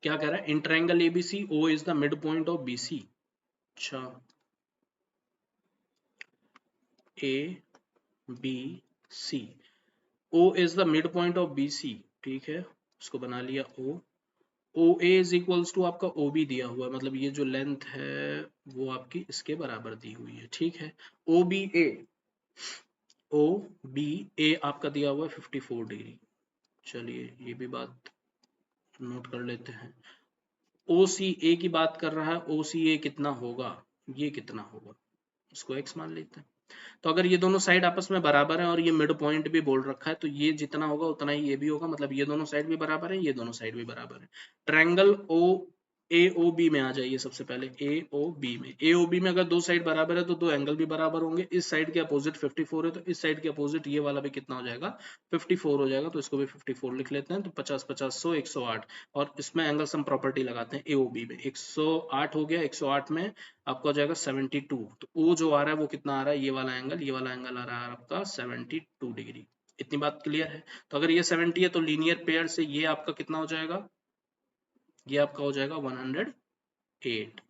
क्या कह रहा है, in triangle ABC O is the mid point of BC. अच्छा, A B C, O is the mid point of BC, ठीक है। उसको बना लिया O। OA is equals to आपका OB दिया हुआ है, मतलब ये जो लेंथ है वो आपकी इसके बराबर दी हुई है, ठीक है। OBA आपका दिया हुआ है 54 डिग्री। चलिए ये भी बात नोट कर लेते हैं। OCA की बात कर रहा है, OCA कितना होगा, ये कितना होगा, इसको x मान लेते हैं। तो अगर ये दोनों साइड आपस में बराबर है और ये मिड पॉइंट भी बोल रखा है तो ये जितना होगा उतना ही ये भी होगा, मतलब ये दोनों साइड भी बराबर है, ये दोनों साइड भी बराबर है। ट्रायंगल ओ AOB में आ जाइए सबसे पहले, AOB में अगर दो साइड बराबर है तो दो एंगल भी बराबर होंगे। इस साइड के अपोजिट 54 है तो इस साइड के अपोजिट ये वाला भी कितना हो जाएगा, 54 हो जाएगा। तो इसको भी 54 लिख लेते हैं। तो 50 50 100 108, और इसमें एंगल सम प्रॉपर्टी लगाते हैं AOB में, 108 हो गया, 108 में आपका हो जाएगा 72। तो O जो आ रहा है वो कितना आ रहा है, ये वाला एंगल आ रहा है आपका 72 डिग्री। इतनी बात क्लियर है। तो अगर ये 70 है तो लीनियर पेयर से ये आपका कितना हो जाएगा, ये आपका हो जाएगा 108,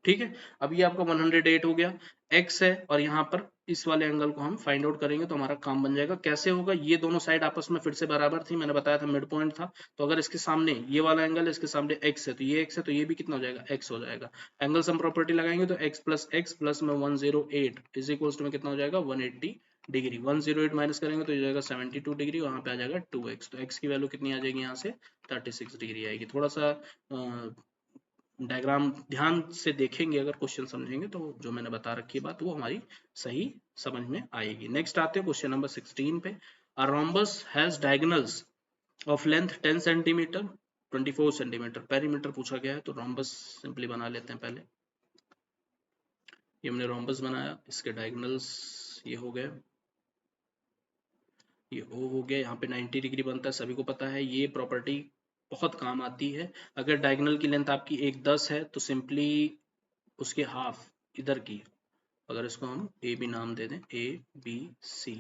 ठीक है। अब ये आपका 108 हो गया, x है और यहाँ पर इस वाले एंगल को हम फाइंड आउट करेंगे तो हमारा काम बन जाएगा। कैसे होगा, ये दोनों साइड आपस में फिर से बराबर थी, मैंने बताया था मिड पॉइंट था, तो अगर इसके सामने ये वाला एंगल है, इसके सामने x है, तो ये x है, तो ये भी कितना हो जाएगा, x हो जाएगा। एंगल सम प्रॉपर्टी लगाएंगे तो x प्लस में 108 इज इक्वल्स टू में कितना हो जाएगा 180 डिग्री। 108 माइनस करेंगे तो ये जाएगा 72 डिग्री, वहां पे आ जाएगा 2x, तो x की वैल्यू कितनी आ जाएगी यहाँ से 36 डिग्री आएगी। थोड़ा सा डायग्राम ध्यान से देखेंगे अगर क्वेश्चन समझेंगे तो जो मैंने बता रखी है बात वो हमारी सही समझ में आएगी। नेक्स्ट आते हैं क्वेश्चन नंबर 16 पे। A rhombus has diagonals of length 10 centimetre 24 centimetre, perimeter पूछा गया है तो रोम्बस सिंपली बना लेते हैं पहले। ये हमने रोम्बस बनाया, इसके डायगोनल्स ये हो गए, ये O हो गया, यहाँ पे 90 डिग्री बनता है, सभी को पता है ये प्रॉपर्टी बहुत काम आती है। अगर डायगोनल की लेंथ आपकी 1 10 है तो सिंपली उसके हाफ इधर की, अगर इसको हम ए बी नाम दे दें, ए बी सी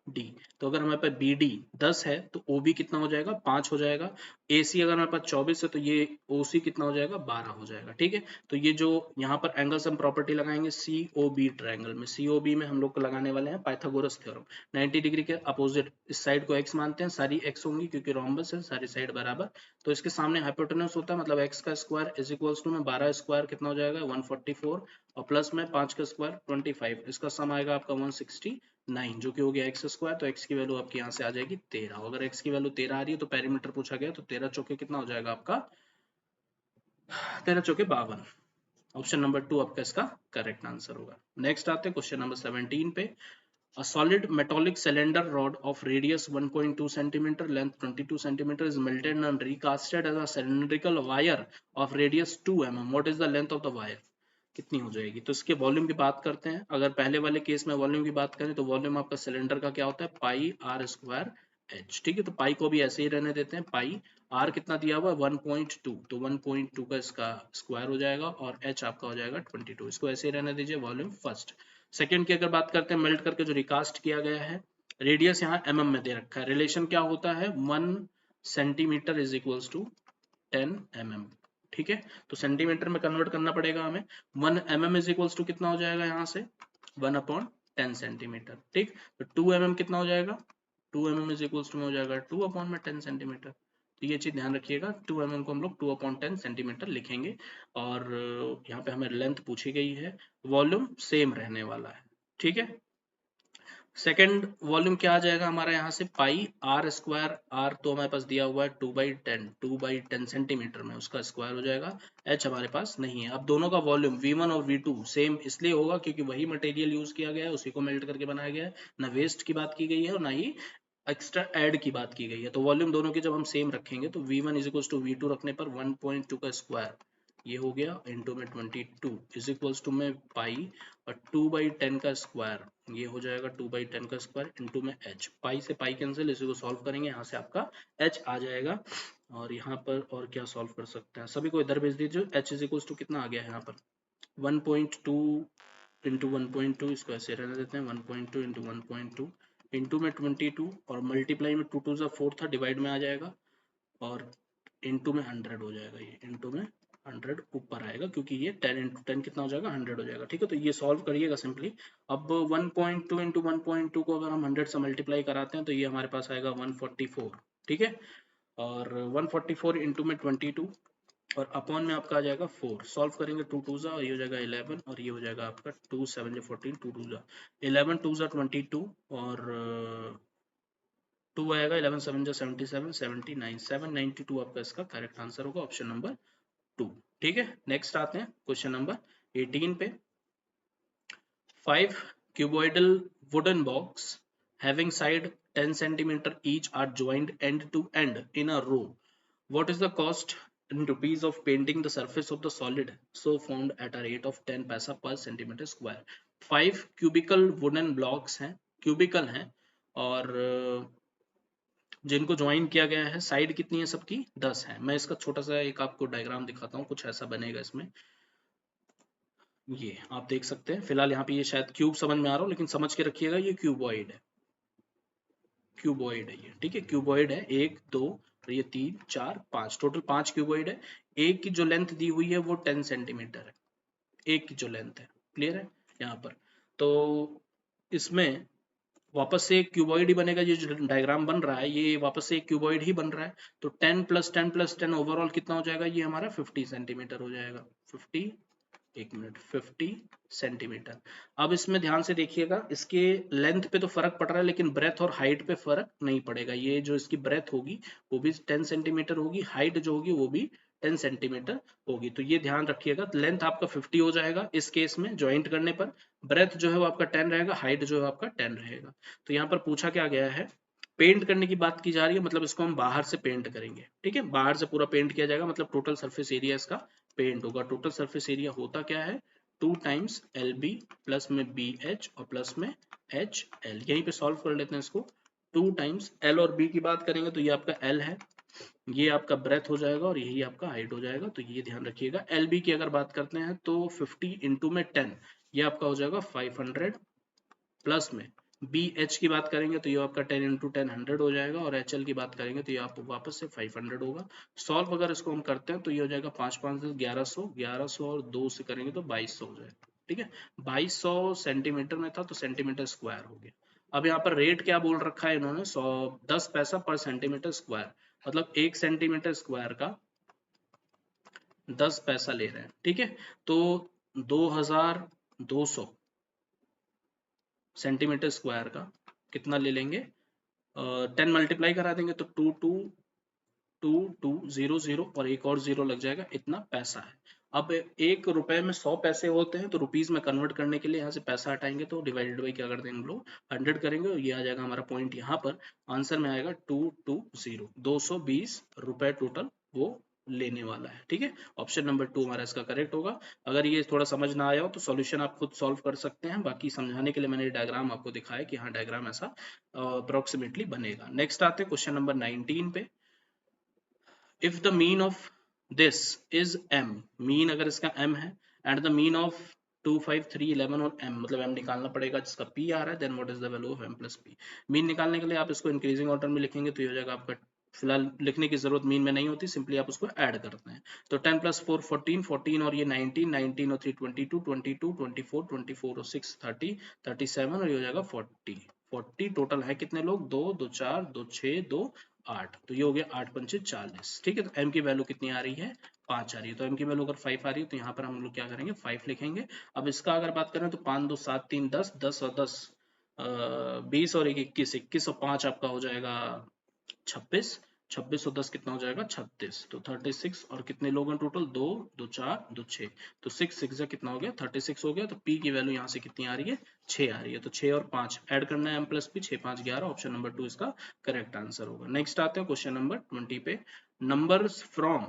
डी, तो अगर हमारे पास बी डी 10 है तो ओ बी कितना हो जाएगा 5 हो जाएगा। ए सी अगर हमारे पास 24 है तो ये ओ सी कितना हो जाएगा 12 हो जाएगा। ठीक है, तो ये जो यहाँ पर एंगल्स हम प्रॉपर्टी लगाएंगे सी ओ बी ट्राइंगल में, सी ओ बी में हम लोग को लगाने वाले हैं पाइथागोरस थ्योरम। 90 डिग्री के अपोजिट इस साइड को एक्स मानते हैं, सारी एक्स होंगी क्योंकि रोम्बस है, सारी साइड बराबर, तो इसके सामने हाइपोटेनस होता है, मतलब एक्स का स्क्वायर इज इक्वल्स टू में 12 स्क्वायर कितना हो जाएगा 144 और प्लस में 5 का स्क्वायर 25, इसका सम आएगा आपका 169 जो कि हो गया एक्स स्क्वायर, तो एक्स की वैल्यू आपकी यहाँ से आ जाएगी 13। अगर एक्स की वैल्यू 13 आ रही है तो पेरीमीटर पूछा गया, तो 13 चौके कितना हो जाएगा आपका 13 चौके 52। ऑप्शन नंबर 2 आपका इसका करेक्ट आंसर होगा। नेक्स्ट आते हैं क्वेश्चन नंबर 17 पे। A solid metallic cylinder rod of radius 1.2 cm, length 22 cm is melted and recasted as a cylindrical wire of radius 2 mm. What is the length of the wire? कितनी हो जाएगी? तो इसके volume की बात करते हैं। अगर पहले वाले केस में वॉल्यूम की बात करें तो वॉल्यूम आपका सिलेंडर का क्या होता है पाई आर स्क्वायर एच। ठीक है, तो पाई को भी ऐसे ही रहने देते हैं, पाई आर कितना दिया हुआ है 1.2, तो 1.2 का इसका स्क्वायर हो जाएगा और एच आपका हो जाएगा 22, इसको ऐसे ही रहने दीजिए वॉल्यूम फर्स्ट। सेकंड की अगर बात करते हैं, मेल्ट करके जो रिकास्ट किया गया है, रेडियस यहाँ mm में दे रखा है, रिलेशन क्या होता है 1 centimetre is equals to 10 mm। ठीक है, तो सेंटीमीटर में कन्वर्ट करना पड़ेगा हमें। 1 mm इज इक्वल्स टू कितना हो जाएगा यहाँ से 1/10 सेंटीमीटर। ठीक, तो 2 mm कितना हो जाएगा 2 mm इज इक्वल्स टू में हो जाएगा 2/10 सेंटीमीटर। तो ये चीज ध्यान रखिएगा, 2 mm को हम लोग 2/10 सेंटीमीटर लिखेंगे। और यहाँ पे हमें लेंथ पूछी गई है, वॉल्यूम सेम रहने वाला है। ठीक है, सेकेंड वॉल्यूम क्या आ जाएगा हमारा यहाँ से पाई आर स्क्वायर, आर तो हमारे पास दिया हुआ है 2/10 सेंटीमीटर में, उसका स्क्वायर हो जाएगा। एच हमारे पास नहीं है। अब दोनों का वॉल्यूम V1 और V2 सेम इसलिए होगा क्योंकि वही मटेरियल यूज किया गया है, उसी को मेल्ट करके बनाया गया है, ना वेस्ट की बात की गई है और ना ही एक्स्ट्रा ऐड की बात की गई है। तो वॉल्यूम दोनों की जब हम सेम रखेंगे तो V1 is equals to V2 रखने पर 1.2 का स्क्वायर ये हो गया इंटू में 22 इज इक्वल्स टू में पाई और 2/10 का स्क्वायर ये हो जाएगा 2/10 का स्क्वायर इंटू में एच, पाई से पाई कैंसिल, इसी को सॉल्व करेंगे, यहाँ से आपका एच आ जाएगा। और यहाँ पर और क्या सॉल्व कर सकते हैं, सभी को इधर भेज दीजिए। एच इज इक्वल्स टू कितना आ गया है यहाँ पर 1.2 इंटू 1.2, इसको ऐसे रहने देते हैं 1.2 इंटू 1.2 इंटू में 22 और मल्टीप्लाई में 2 2 4 था, डिवाइड में आ जाएगा और इंटू में 100 हो जाएगा, ये इंटू में 100 ऊपर आएगा क्योंकि ये 10 इंटू 10 कितना हो जाएगा 100 हो जाएगा। ठीक है, तो ये सॉल्व करिएगा सिंपली। अब 1.2 इंटू 1.2 को अगर हम 100 से मल्टीप्लाई कराते हैं तो ये हमारे पास आएगा 144। ठीक है, और 144 इंटू में 22 और अपॉन में आपका आ जाएगा 4, सॉल्व करेंगे 2 2 जा और ये हो जाएगा 11 और ये हो जाएगा आपका 2 7 जा 14, 2 2 जा 11, 2 जा 22 और 2 आएगा, 11 7 जा 77, 79, 792 आपका इसका करेक्ट आंसर होगा, ऑप्शन नंबर 2। ठीक है, नेक्स्ट आते हैं क्वेश्चन नंबर 18 पे। 5 cuboidal wooden box having side 10 centimeter each are joined end to end in a row. What is the cost in rupees of painting the surface of the solid so formed at a rate of 10 पैसा per centimeter square? 5 cubical wooden blocks हैं, cubical हैं और जिनको join किया गया है, side कितनी है सबकी 10 है। मैं इसका छोटा सा एक आपको डायग्राम दिखाता हूँ, कुछ ऐसा बनेगा इसमें, ये आप देख सकते हैं। फिलहाल यहाँ पे ये शायद क्यूब समझ में आ रहा हो, लेकिन समझ के रखिएगा ये क्यूबॉइड है, क्यूबॉइड है ये। ठीक है, क्यूबॉइड है, 1 2 और ये 3 4 5, टोटल 5 क्यूबॉइड है। एक की जो लेंथ दी हुई है वो 10 सेंटीमीटर है, ए की जो लेंथ है, क्लियर है यहाँ पर। तो इसमें वापस से एक क्यूबॉइड ही बनेगा, ये जो डायग्राम बन रहा है ये वापस से एक क्यूबॉइड ही बन रहा है। तो 10 + 10 + 10 ओवरऑल कितना हो जाएगा, ये हमारा 50 सेंटीमीटर हो जाएगा। 50, एक मिनट, 50 सेंटीमीटर। अब इसमें ध्यान से देखिएगा, इसके लेंथ पे तो फर्क पड़ रहा है लेकिन ब्रेथ और हाइट पे फर्क नहीं पड़ेगा। ये जो इसकी ब्रेथ होगी वो भी 10 सेंटीमीटर होगी, हाइट जो होगी वो भी 10 सेंटीमीटर होगी। तो ये ध्यान रखिएगा, लेंथ आपका 50 हो जाएगा इस केस में ज्वाइंट करने पर, ब्रेथ जो है वो आपका 10 रहेगा, हाइट जो है आपका 10 रहेगा। तो यहाँ पर पूछा क्या गया है, पेंट करने की बात की जा रही है, मतलब इसको हम बाहर से पेंट करेंगे, ठीक है, बाहर से पूरा पेंट किया जाएगा, मतलब टोटल सरफेस एरिया इसका पेंट होगा। टोटल सरफेस एरिया होता क्या है, 2 टाइम्स LB प्लस में BH और प्लस में HL। यहीं पे सॉल्व कर लेते हैं इसको। 2 टाइम्स L और B की बात करेंगे तो ये आपका L है, ये आपका ब्रेथ हो जाएगा और यही आपका हाइट हो जाएगा। तो ये ध्यान रखिएगा। LB की अगर बात करते हैं तो 50 इंटू में 10, ये आपका हो जाएगा 500, प्लस में BH की बात करेंगे तो ये आपका 10 इंटू 10 100 हो जाएगा, और HL की बात करेंगे तो ये आपको वापस से 500 होगा। सॉल्व अगर इसको हम करते हैं तो ये हो जाएगा 5 5 10 1100, 1100 और 2 से करेंगे तो 2200 हो जाएगा, ठीक है। 2200 सेंटीमीटर में था तो सेंटीमीटर स्क्वायर हो गया। अब यहाँ पर रेट क्या बोल रखा है इन्होंने, 10 पैसा पर सेंटीमीटर स्क्वायर, मतलब 1 सेंटीमीटर स्क्वायर का 10 पैसा ले रहे हैं, ठीक है। तो 2200 सेंटीमीटर स्क्वायर का कितना ले लेंगे, 10 मल्टीप्लाई करा देंगे तो 2200 और एक और जीरो लग जाएगा, इतना पैसा है। अब 1 रुपए में 100 पैसे होते हैं तो रुपीज में कन्वर्ट करने के लिए यहाँ से पैसा हटाएंगे तो डिवाइडेड बाई क्या कर देंगे हम लोग, 100 करेंगे, और ये आ जाएगा हमारा पॉइंट। यहाँ पर आंसर में आएगा 220 रुपए टोटल वो लेने वाला है, ठीक है। ऑप्शन नंबर 2 हमारा इसका करेक्ट होगा। अगर ये थोड़ा समझ ना आया हो तो सॉल्यूशन आप खुद सॉल्व कर सकते हैं, बाकी समझाने के लिए मैंने डायग्राम आपको दिखाया कि हाँ डायग्राम ऐसा अप्रोक्सीमेटली बनेगा। नेक्स्ट आते हैं क्वेश्चन नंबर 19 पे। if the mean of this is m, mean अगर इसका m है, and the mean of 2 5 3 11 और m, मतलब m निकालना पड़ेगा जिसका p आ रहा है, then what is the value of m plus p। Mean निकालने के लिए आप इसको इंक्रीजिंग ऑर्डर में लिखेंगे तो ये हो जाएगा आपका, फिलहाल लिखने की जरूरत मीन में नहीं होती, सिंपली आप उसको ऐड करते हैं। तो 10 + 4 14, 14 और ये 19, 19 और 3 22, 22 24, 24 और 6 30, 37 और ये हो जाएगा 40, 40 टोटल है कितने लोग, 2 2 4 2 6 2 8, तो ये हो गया 8 पंचे 40, ठीक है। तो m की वैल्यू कितनी आ रही है, 5 आ रही है। तो m की वैल्यू अगर 5 आ रही है तो यहाँ पर हम लोग क्या करेंगे, 5 लिखेंगे। अब इसका अगर बात करें तो 5 2 7 3 10, 10 और 10 20 और 1 21, 21 और 5 आपका हो जाएगा 26, 26 और 10 कितना हो जाएगा 36, तो 36। और कितने लोग हैं टोटल, 2 2 4 2 6, तो 6 6 कितना हो गया 36 हो गया। तो p की वैल्यू यहाँ से कितनी आ रही है, 6 आ रही है। तो 6 और 5 ऐड करना है m + p, 6 5 11, ऑप्शन नंबर 2 इसका करेक्ट आंसर होगा। नेक्स्ट आते हैं क्वेश्चन नंबर 20 पे। Numbers from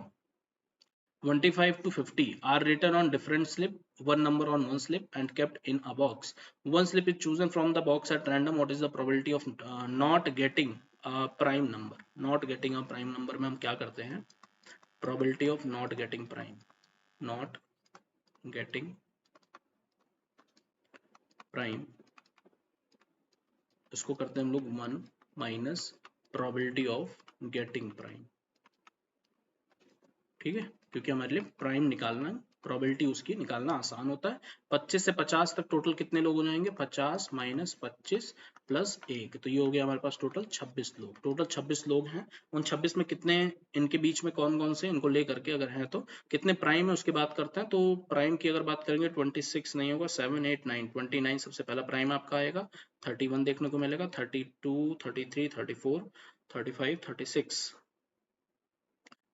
25 to 50 are written on different slip, one number on one slip and kept in a box. One slip is chosen from the box at random. What is the probability of not getting a prime number? Not getting a prime number में हम क्या करते हैं, probability of not getting prime, not getting prime, इसको करते हैं हम लोग 1 minus probability of getting prime, ठीक है, क्योंकि हमारे लिए प्राइम निकालना, प्रोबेबिलिटी उसकी निकालना आसान होता है। 25 से 50 तक टोटल कितने लोग हो जाएंगे, 50 माइनस 25 प्लस 1, तो ये हो गया हमारे पास टोटल 26 लोग। टोटल 26 लोग हैं, उन 26 में कितने, इनके बीच में कौन कौन से, इनको लेकर के अगर है तो कितने प्राइम है उसकी बात करते हैं। तो प्राइम की अगर बात करेंगे 26 नहीं होगा, 7 8 9, 29 सबसे पहला प्राइम आपका आएगा, 31 देखने को मिलेगा, 32 33 34 35 36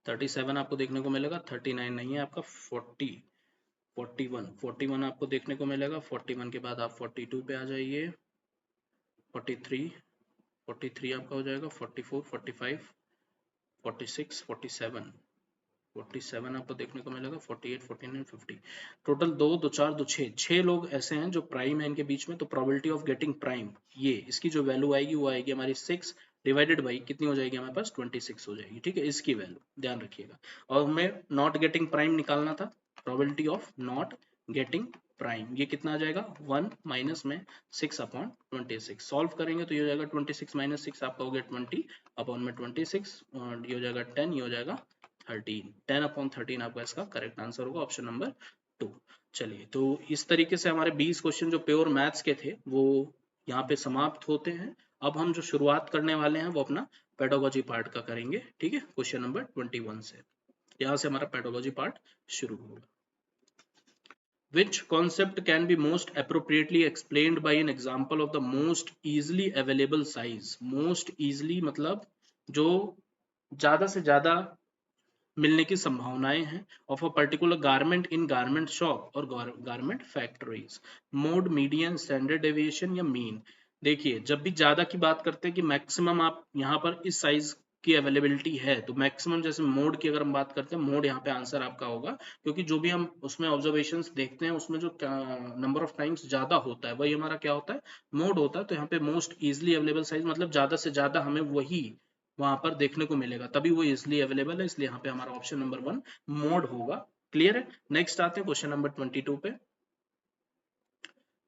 37 आपको देखने को मिलेगा, 39 नहीं है आपका, 40 41 आपको देखने को मिलेगा। 41 के बाद आप 42 पे आ जाइए, 43 आपका हो जाएगा, 44 45 46 47 आपको देखने को मिलेगा, 48 49 50। टोटल 2 2 4 2 6 लोग ऐसे हैं जो प्राइम है इनके बीच में। तो प्रोबेबिलिटी ऑफ गेटिंग प्राइम, ये इसकी जो वैल्यू आएगी वो आएगी हमारी 6 डिवाइडेड बाई कितनी हो जाएगी हमारे पास, 26 हो जाएगी, ठीक है, इसकी वैल्यू ध्यान रखिएगा। और हमें नॉट गेटिंग प्राइम निकालना था, probability of not getting prime, ये कितना आ जाएगा 1 माइनस में 6/26। सॉल्व करेंगे तो ये हो जाएगा 26 माइनस 6 आपका हो गया 20/26, और ये हो जाएगा 10, ये हो जाएगा 13, 10/13 आपका इसका करेक्ट आंसर होगा, ऑप्शन नंबर 2। चलिए, तो इस तरीके से हमारे 20 क्वेश्चन जो प्योर मैथ्स के थे वो यहाँ पे समाप्त होते हैं। अब हम जो शुरुआत करने वाले हैं वो अपना पेडागोजी पार्ट का करेंगे। ठीक है, क्वेश्चन नंबर 21 से यहाँ से हमारा पेडागोजी पार्ट शुरू होगा। Which concept can be most appropriately explained by an example of the most easily available size? Most easily मतलब जो ज्यादा से ज्यादा मिलने की संभावनाएं हैं of a particular garment in garment shop और garment factories. Mode, median, standard deviation या मीन। देखिए, जब भी ज्यादा की बात करते हैं कि मैक्सिमम आप यहाँ पर इस साइज की अवेलेबिलिटी है, तो मैक्सिमम जैसे मोड की अगर हम बात करते हैं, मोड यहाँ पे आंसर आपका होगा, क्योंकि जो भी हम उसमें ऑब्जर्वेशंस देखते हैं उसमें जो नंबर ऑफ टाइम्स ज्यादा होता है वही हमारा क्या होता है, मोड होता है। तो यहाँ पे मोस्ट इजिली अवेलेबल साइज मतलब ज्यादा से ज्यादा हमें वही वहां पर देखने को मिलेगा, तभी वो इजिली अवेलेबल है, इसलिए यहाँ पे हमारा ऑप्शन नंबर 1 मोड होगा। क्लियर है? नेक्स्ट आते हैं क्वेश्चन नंबर 22 पे।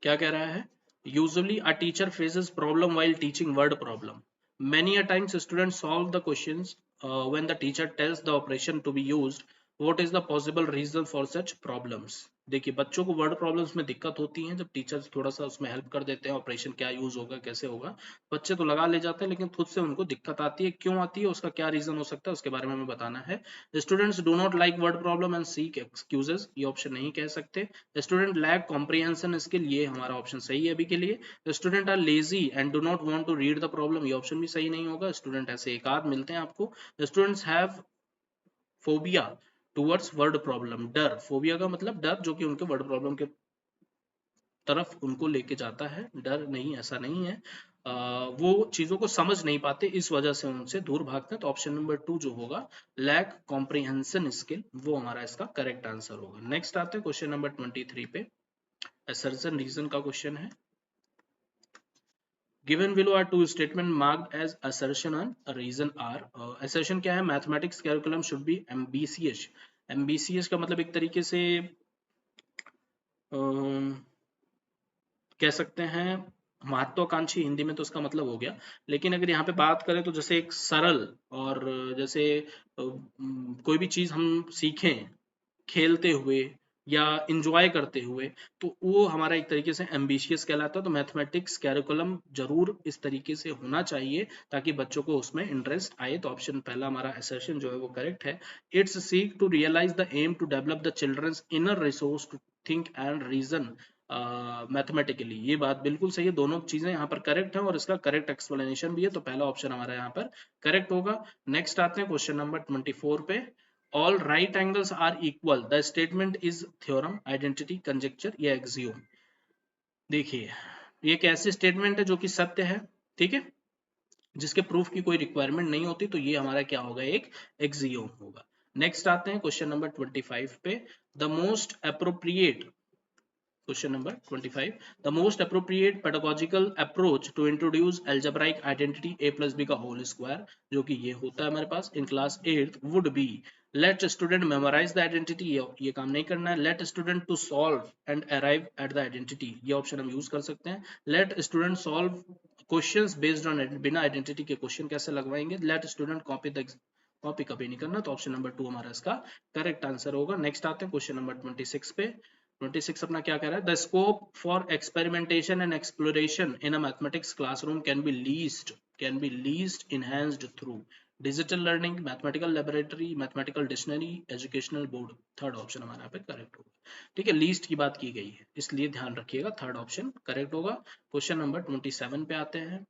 क्या कह रहा है? Usually a teacher faces problem while teaching word problem. Many a times students solve the questions when the teacher tells the operation to be used. What is the possible reason for such problems? देखिए, बच्चों को word problems में दिक्कत होती है जब teachers थोड़ा सा उसमें हेल्प कर देते हैं, ऑपरेशन क्या यूज होगा, कैसे होगा। बच्चे तो लगा ले जाते हैं, लेकिन खुद से उनको दिक्कत आती है। क्यों आती है, उसका क्या रीजन हो सकता है, उसके बारे में हमें बताना है। Students do not like word problem and seek excuses, ये ऑप्शन नहीं कह सकते। स्टूडेंट लैक कॉम्प्रिहेंशन स्किल, ये हमारा ऑप्शन सही है अभी के लिए। Student are lazy and do not want to read the problem, ये ऑप्शन भी सही नहीं होगा। स्टूडेंट ऐसे एक आध मिलते हैं आपको। Students have phobia towards word problem, डर, फोबिया का मतलब डर, जो कि उनके वर्ड प्रॉब्लम के तरफ उनको लेके जाता है। डर नहीं, ऐसा नहीं है, वो चीजों को समझ नहीं पाते, इस वजह से उनसे दूर भागते हैं। तो ऑप्शन नंबर 2 जो होगा, लैक कॉम्प्रिहेंशन स्किल, वो हमारा इसका करेक्ट आंसर होगा। नेक्स्ट आते हैं क्वेश्चन नंबर 23 पे। असर्शन रीजन का क्वेश्चन है। Given below are two statement marked as assertion and reason are. Assertion क्या है? Mathematics curriculum should be ambitious. Ambitious का मतलब एक तरीके से कह सकते हैं महत्वाकांक्षी, हिंदी में तो उसका मतलब हो गया। लेकिन अगर यहाँ पे बात करें तो जैसे एक सरल, और जैसे कोई भी चीज हम सीखें खेलते हुए या इंजॉय करते हुए, तो वो हमारा एक तरीके से एम्बिशियस कहलाता है। तो मैथमेटिक्स कैरिकुलम जरूर इस तरीके से होना चाहिए ताकि बच्चों को उसमें इंटरेस्ट आए। तो ऑप्शन पहला हमारा असर्शन जो है वो करेक्ट है। It's seek to realise the aim to develop the children's inner resource to think and reason mathematically, ये बात बिल्कुल सही है। दोनों चीजें यहाँ पर करेक्ट है और इसका करेक्ट एक्सप्लेनेशन भी है, तो पहला ऑप्शन हमारा यहाँ पर करेक्ट होगा। नेक्स्ट आते हैं क्वेश्चन नंबर 24 पे। All right angles are equal, the statement is theorem, identity, conjecture या एक्सियोम। देखिए, ये एक ऐसी स्टेटमेंट है जो कि सत्य है, ठीक है, जिसके प्रूफ की कोई रिक्वायरमेंट नहीं होती, तो ये हमारा क्या होगा, एक एक्सियोम होगा। नेक्स्ट आते हैं क्वेश्चन नंबर 25 पे। The most appropriate, question number 25, the most appropriate pedagogical approach to introduce algebraic identity a plus b का होल स्क्वायर, जो कि ये होता है हमारे पास in class 8th, would be let student memorize the identity, ये काम नहीं करना है। let student to solve and arrive at the identity, ये ऑप्शन हम यूज कर सकते हैं। let student solve questions based on बिना आइडेंटिटी के क्वेश्चन कैसे लगवाएंगे। let student copy the, copy कभी नहीं करना, तो ऑप्शन नंबर 2 हमारा इसका करेक्ट आंसर होगा। नेक्स्ट आते हैं क्वेश्चन नंबर 26 पे। 26 अपना क्या कह रहा है? The scope for experimentation and exploration in a mathematics classroom can be least enhanced through digital learning, mathematical laboratory, mathematical dictionary, educational board. Third option हमारा यहाँ पे करेक्ट होगा। ठीक है, लीस्ट की बात की गई है, इसलिए ध्यान रखिएगा, थर्ड ऑप्शन करेक्ट होगा। क्वेश्चन नंबर 27 पे आते हैं।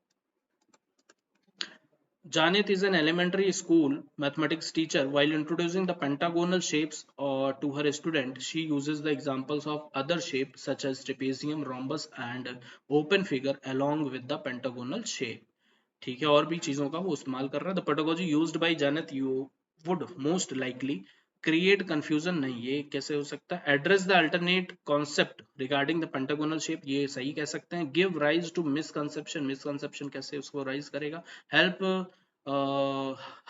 Janet is an elementary school mathematics teacher. While introducing the pentagonal shapes to her student, she uses the examples of other shapes such as trapezium, rhombus, and open figure along with the pentagonal shape. ठीक है, और भी चीजों का वो इस्तेमाल कर रहा है। The pedagogy used by Janet you would most likely create confusion, नहीं, ये कैसे हो सकता है। Address the alternate concept regarding the pentagonal shape, ये सही कह सकते हैं। Give rise to misconception कैसे उसको rise करेगा। Help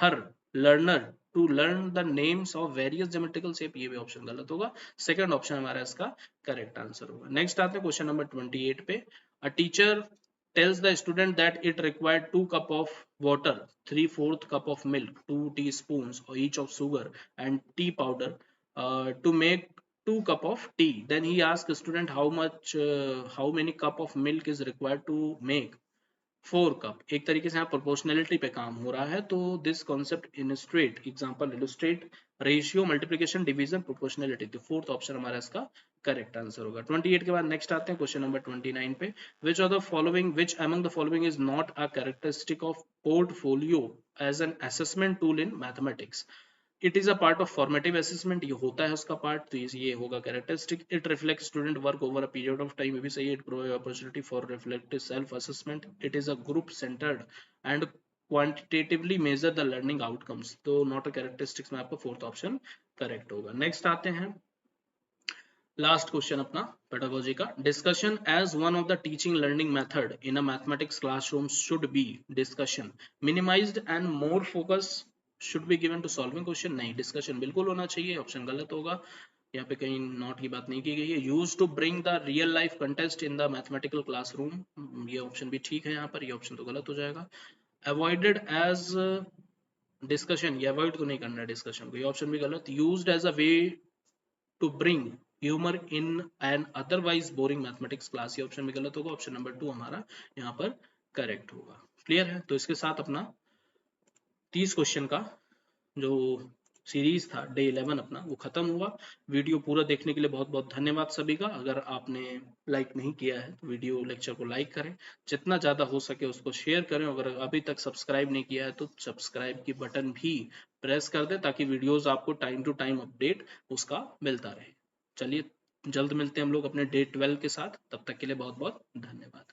her learner to learn the names of various geometrical shape, ये भी ऑप्शन गलत होगा। सेकंड ऑप्शन हमारा इसका करेक्ट आंसर होगा। नेक्स्ट आते हैं क्वेश्चन नंबर 28 पे। A teacher tells the student that it required 2 cup of water, 3/4 cup of milk, 2 teaspoons or each of sugar and tea powder to make 2 cup of tea. Then he asked student how many cup of milk is required to make 4 cup. एक तरीके से यहाँ proportionality पे काम हो रहा है, तो this concept illustrate, example illustrate ratio, multiplication, division, proportionality. तो फोर्थ ऑप्शन हमारा इसका करेक्ट आंसर होगा। 28 के बाद नेक्स्ट आते हैं क्वेश्चन नंबर 29 पे। Which among the following is not a characteristic of portfolio as an assessment tool in mathematics? It is a part of formative assessment, ये होता है उसका पार्ट, तो ये होगा characteristic. It reflect student work over a period of time, ये भी सही है। It provide opportunity for reflective self assessment. It is a group centred and quantitatively measure the learning outcomes. तो नॉट अ कैरेक्टरिस्टिक्स में आपका fourth option correct होगा। Next आते हैं लास्ट क्वेश्चन अपना पेडागोजी का। Discussion as one of the teaching learning method in a mathematics classroom should be discussion minimised and more focus should be given to solving question. नहीं, discussion बिल्कुल होना चाहिए, option गलत होगा, यहाँ पे कहीं नॉट की बात नहीं की गई है। Use to bring the real life contest in the mathematical classroom, ये ऑप्शन भी ठीक है यहाँ पर, ये ऑप्शन तो गलत हो जाएगा। अवॉइडेड एज डिस्कशन, ये अवॉइड तो नहीं करना है डिस्कशन को, ये ऑप्शन भी गलत। Used as a way to bring humour in an otherwise boring mathematics class, ये ऑप्शन भी गलत होगा। ऑप्शन नंबर 2 हमारा यहाँ पर करेक्ट होगा। क्लियर है? तो इसके साथ अपना 30 क्वेश्चन का जो सीरीज था डे 11 अपना वो खत्म हुआ। वीडियो पूरा देखने के लिए बहुत बहुत धन्यवाद सभी का। अगर आपने लाइक नहीं किया है तो वीडियो लेक्चर को लाइक करें, जितना ज़्यादा हो सके उसको शेयर करें। अगर अभी तक सब्सक्राइब नहीं किया है तो सब्सक्राइब की बटन भी प्रेस कर दें, ताकि वीडियोस आपको टाइम टू टाइम अपडेट उसका मिलता रहे। चलिए, जल्द मिलते हैं हम लोग अपने डे 12 के साथ, तब तक के लिए बहुत बहुत धन्यवाद।